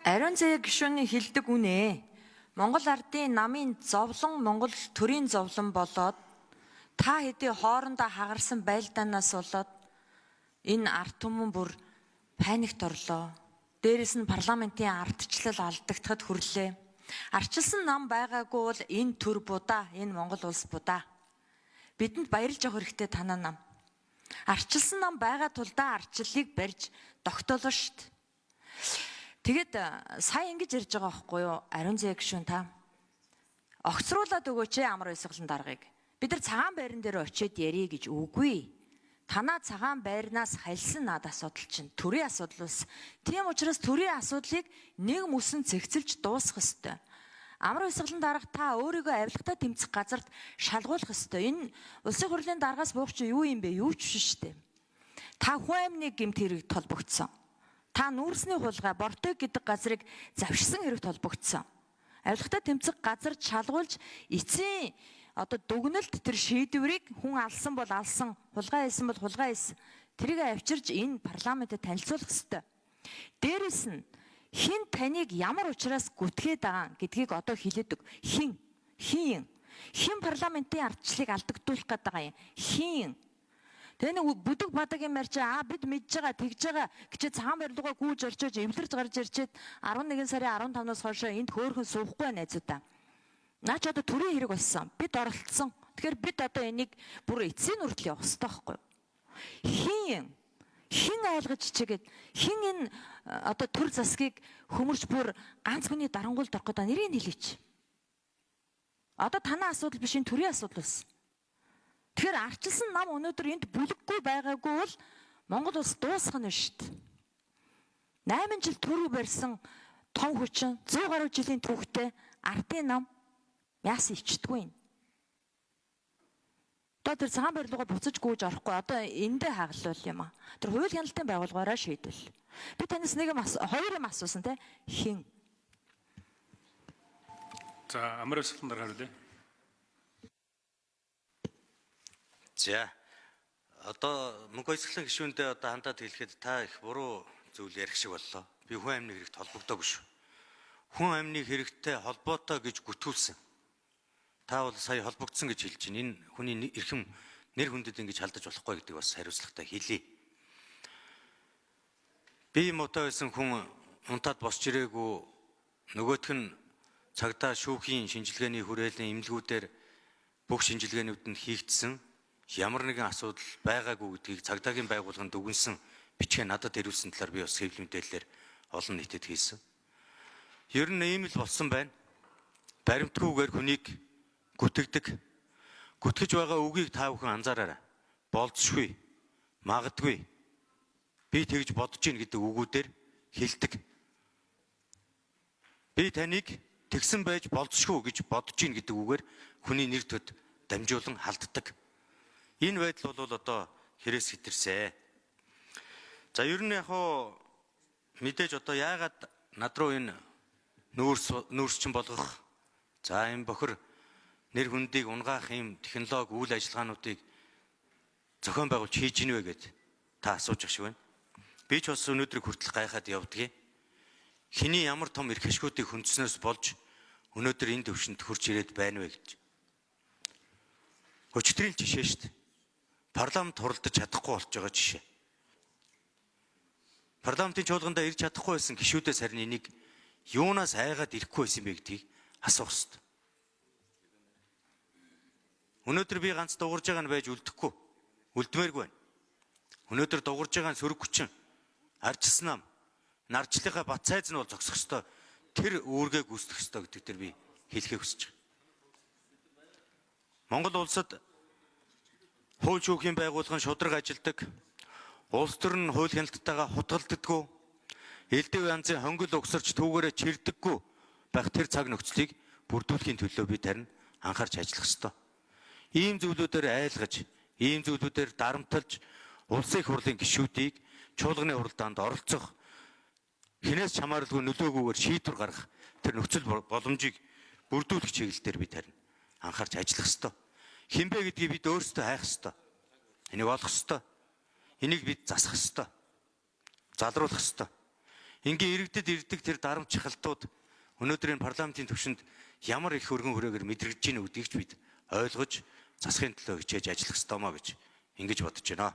Ариун заяа гишүүний хэлдэг үнэ. Монгол ардын намын зовлон Монгол төрийн зовлон болоод та хэдий хоорондоо хагарсан байлдаанаас болоод энэ ард түмэн бүр паникт орлоо. Дээрээс нь парламентын ардчлал алдагдахад хүрлээ. Арчилсан нам байгаагүй бол энэ төр будаа, энэ Монгол улс будаа. Бидэнд баярлж авах хэрэгтэй танаа нам. Арчилсан нам байгаа тулдаа арчлалыг барьж тогтоолоо штт. Тэгээд сая ингэж ярьж байгаа байхгүй юу? Ариун заяа гишүүн та. Огцруулаад өгөөч амар баясгалан даргаыг. Бид нар цагаан байран дээр очиод ярий гэж үгүй. Танаа цагаан байрнаас хальсан над асуудал чинь төрийн асуудал ус. Тийм учраас төрийн асуудлыг нэг мөсөн цэгцэлж дуусгах ёстой. Амар баясгалан дарга та өөрийгөө авилгатай тэмцэх газарт шалгуулах ёстой. Энэ улсын хурлын даргаас буух чи юу юм бэ? Юу ч биш шүү дээ. Та хүн амны гэмт хэрэг толбогдсон. Та нүүрсний хулгай бортог гэдэг газрыг завшсан хэрэгт холбогдсон. Авилгатай тэмцэх газар шалгуулж эцсийн дүгнэлт тэр шийдвэрийг хүн алсан бол алсан, хулгай хийсэн бол хулгай хийсэн. Тэрийг авчирж энэ парламентэд танилцуулах ёстой. Дээрээс нь хэн таныг ямар учраас гүтгээд байгаа гэдгийг одоо хэлээдэг. Хэн парламентын ардчлалыг алдагдуулах гэдэг байгаа юм. Хэн тэгээ нэг бүдэг бадагийн марч бид мэдж байгаа тэгж байгаа гэж цагаан барилгаа гүйж орчиж эвлэрж гарч ирчээд 11 сарын 15-наас хойш энд хөөрхөн суухгүй найзуудаа. Наач одоо төрийн хэрэг болсон. Бид оролцсон. Тэгэхээр бид одоо энийг бүр эцсийн нүртэл явах хэрэгтэй байхгүй юу? Хэн айлгаж чигээд хэн энэ төр засгийг хөмөрч бүр ганц хүний дарангуйлд орох гэдэг нэрийг хэлээч. Одоо танаа асуудал биш энэ төрийн асуудал байсан. Тэгэхээр арчилсан нам өнөөдөр энд бүлэггүй байгаагүй бол Монгол улс дуусах нь шүү дээ. 8 жил төрөв барьсан том хүчин 100 гаруй жилийн түүхтэй ардын нам яасан ичдэггүй юм. Одоо тэр цагаан барилгаа буцаж гүйж орохгүй одоо эндээ хаглал юм аа. Тэр хууль хяналтын байгууллагаараа шийдвэл. Би танаас хоёр юм асуусан те хэн? За амар баясгалан дарга хариулъя. За одоо мөнх баясгалан гишүүндээ хандаад хэлэхэд та их буруу зүйл ярих шиг боллоо. Би хүн амны хэрэгт холбогдоогүй шүү. Хүн амны хэрэгтээ холбоотой гэж гүтгүүлсэн. Та бол сая холбогдсон гэж хэлж байна. Энэ хүний эрхэм нэр хүндэд ингэж халдаж болохгүй гэдэг бас хариуцлагатай хэлье. Би муутай байсан хүн унтаад босч ирээгүй, нөгөөх нь цагдаа шүүхийн шинжилгээний хүрээлэн эмнэлгүүдээр бүх шинжилгээнүүд нь хийгдсэн. Ямар нэгэн асуудал байгаагүй гэдгийг цагдаагийн байгууллаганд дүгнсэн бичгээ надад ирүүлсэн талаар би бас хэвлэл мэдээлэлээр олон нийтэд хийсэн. Ер нь ийм л болсон байна. Баримтгүйгээр хүнийг гүтгэж байгаа үгийг та бүхэн анзаараарай. Болцшгүй, магадгүй, би тэгж бодож ийн гэдэг үгүүдээр хэлдэг. Би таныг тэгсэн байж болцшгүй гэж бодож ийн гэдэг үгээр хүний нэр төд дамжуулан халддаг. Энэ байдал бол одоо хэрэгс хэтэрсэн. За ер нь мэдээж яагаад над руу энэ нүүрсчин болгох энэ бохир нэр хүндийг унгаах юм технологи үйл ажиллагаануудыг зохион байгуулж хийж ийнвэ гэд та асууж ах шиг байна. Би ч бас өнөөдрийг хүртэл гайхаад явдгийг. Хиний ямар том эрх ашгуудыг хүндснөөс болж өнөөдөр энэ төвшөнд хурж ирээд байна вэ гэж. Өчтөрийн жишээ шүү дээ. Парламент хуралдаж чадахгүй болж байгаа жишээ. Парламентын чуулгандаа ирж чадахгүй байсан гишүүдээс харин энийг юунаас айгаад ирэхгүй байсан бэ гэдгийг асуух ёстой. Өнөөдөр би ганц дуурж байгаа нь байж үлдэхгүй. Үлдмээргүй байна. Өнөөдөр дуурж байгаа нь сөрөг хүчин, арчилсан нам, нарчлынхаа бат цайз нь бол зогсох ёстой. Тэр үүргээ гүйцэтгэх ёстой гэдэг дээр би хэлхээ хүсэж байна. Монгол улсад хууль шүүхийн байгууллага нь шударга ажилдаг. Улс төр нь хууль хяналтайгаа хутгалддаггүй. Элдв янзын хонгил угсарч түүгээрээ чирдэггүй байх тэр цаг нөхцөлийг бүрдүүлэхийн төлөө бид харин анхаарч ажиллах ёстой. Ийм зүйлүүдээр айлгаж, ийм зүйлүүдээр дарамталж улсын хурлын гишүүдийг чуулганы хуралдаанд оролцох хинээс чамааралгүй нөлөөгүйгээр шийдвэр гаргах тэр нөхцөл боломжийг бүрдүүлэх чиглэлээр бид харин анхаарч ажиллах ёстой. Хинбэ гэдгийг бид өөрсдөө хайх ёстой. Энийг олох ёстой. Энийг бид засах ёстой. Залруулах ёстой. Ингээ иргэдэд ирдэг тэр дарамт чахалтууд өнөөдрийн парламентын түвшинд ямар их өргөн хүрээгээр мэдрэгдэж гинэ гэдгийг ч бид ойлгож засахын төлөө хичээж ажиллах ёстой маа гэж ингэж бодож байна.